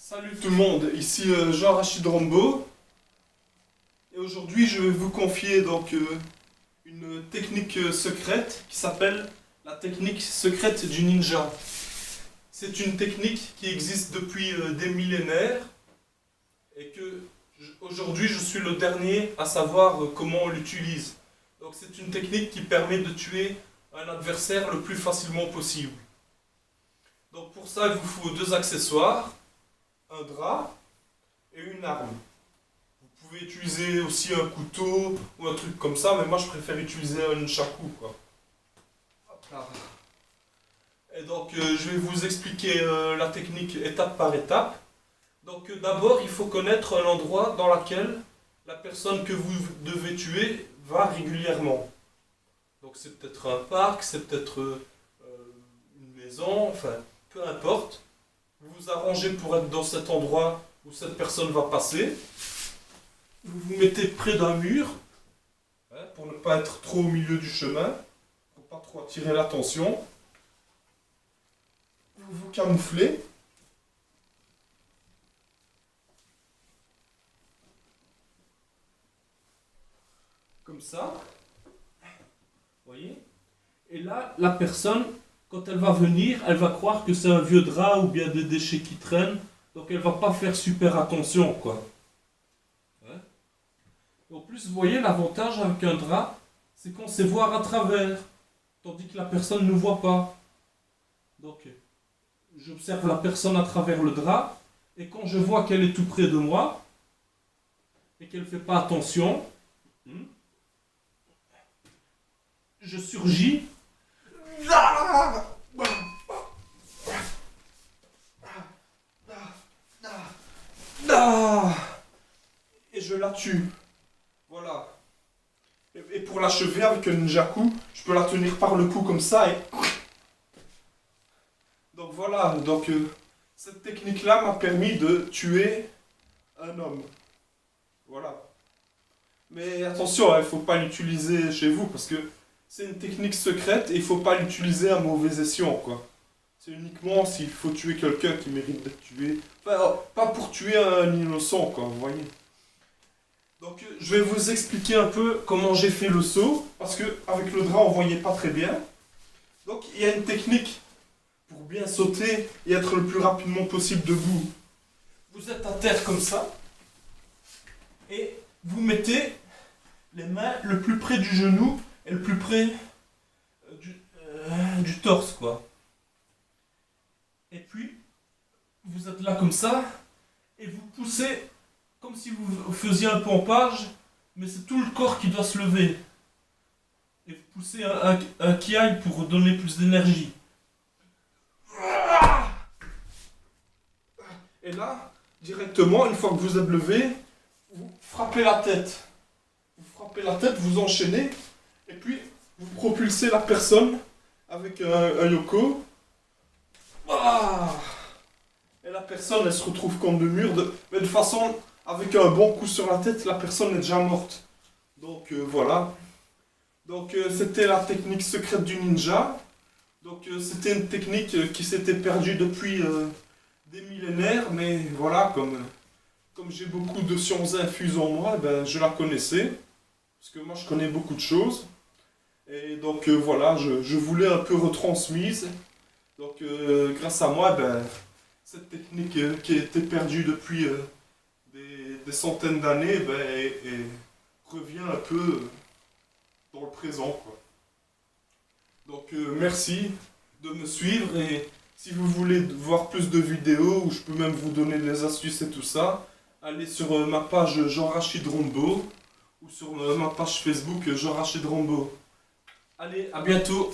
Salut tout le monde, ici Jean-Rachid Rambo et aujourd'hui je vais vous confier une technique secrète qui s'appelle la technique secrète du ninja. C'est une technique qui existe depuis des millénaires et que aujourd'hui je suis le dernier à savoir comment on l'utilise. Donc c'est une technique qui permet de tuer un adversaire le plus facilement possible. Donc pour ça il vous faut deux accessoires, un drap et une arme. Vous pouvez utiliser aussi un couteau ou un truc comme ça, mais moi je préfère utiliser un nunchaku quoi. Hop là. Et donc je vais vous expliquer la technique étape par étape. Donc d'abord il faut connaître l'endroit dans lequel la personne que vous devez tuer va régulièrement. Donc c'est peut-être un parc, c'est peut-être une maison, enfin peu importe. Vous vous arrangez pour être dans cet endroit où cette personne va passer. Vous vous mettez près d'un mur, pour ne pas être trop au milieu du chemin, pour pas trop attirer l'attention. Vous vous camouflez. Comme ça. Voyez? Et là, la personne, quand elle va venir, elle va croire que c'est un vieux drap ou bien des déchets qui traînent. Donc elle va pas faire super attention, quoi. Ouais. En plus, vous voyez, l'avantage avec un drap, c'est qu'on sait voir à travers. Tandis que la personne ne voit pas. Donc, j'observe la personne à travers le drap. Et quand je vois qu'elle est tout près de moi, et qu'elle ne fait pas attention, je surgis. Et je la tue. Voilà. Et pour l'achever avec un ninjaku, je peux la tenir par le cou comme ça et... Donc voilà, cette technique-là m'a permis de tuer un homme. Voilà. Mais attention, il ne faut pas l'utiliser chez vous parce que c'est une technique secrète et il ne faut pas l'utiliser à mauvais escient, quoi. C'est uniquement s'il faut tuer quelqu'un qui mérite d'être tué. Enfin, pas pour tuer un innocent, quoi, vous voyez. Donc, je vais vous expliquer un peu comment j'ai fait le saut, parce que avec le drap, on ne voyait pas très bien. Donc, il y a une technique pour bien sauter et être le plus rapidement possible debout. Vous êtes à terre comme ça, et vous mettez les mains le plus près du genou et le plus près du torse, quoi. Et puis, vous êtes là comme ça, et vous poussez comme si vous faisiez un pompage, mais c'est tout le corps qui doit se lever. Et vous poussez un kiai pour donner plus d'énergie. Et là, directement, une fois que vous êtes levé, vous frappez la tête. Vous frappez la tête, vous enchaînez, et puis vous propulsez la personne avec un yoko. Et la personne, elle se retrouve contre le mur, mais de façon, avec un bon coup sur la tête, la personne est déjà morte. Donc voilà. Donc c'était la technique secrète du ninja. Donc c'était une technique qui s'était perdue depuis des millénaires, mais voilà, comme j'ai beaucoup de sciences infuses en moi, ben, je la connaissais. Parce que moi je connais beaucoup de choses. Et donc voilà, je voulais un peu retransmise. Donc grâce à moi, ben, cette technique qui a été perdue depuis des centaines d'années, ben, et revient un peu dans le présent, quoi. Donc merci de me suivre et si vous voulez voir plus de vidéos où je peux même vous donner des astuces et tout ça, allez sur ma page Jean-Rachid Rambo ou sur ma page Facebook Jean-Rachid Rambo. Allez, à bientôt!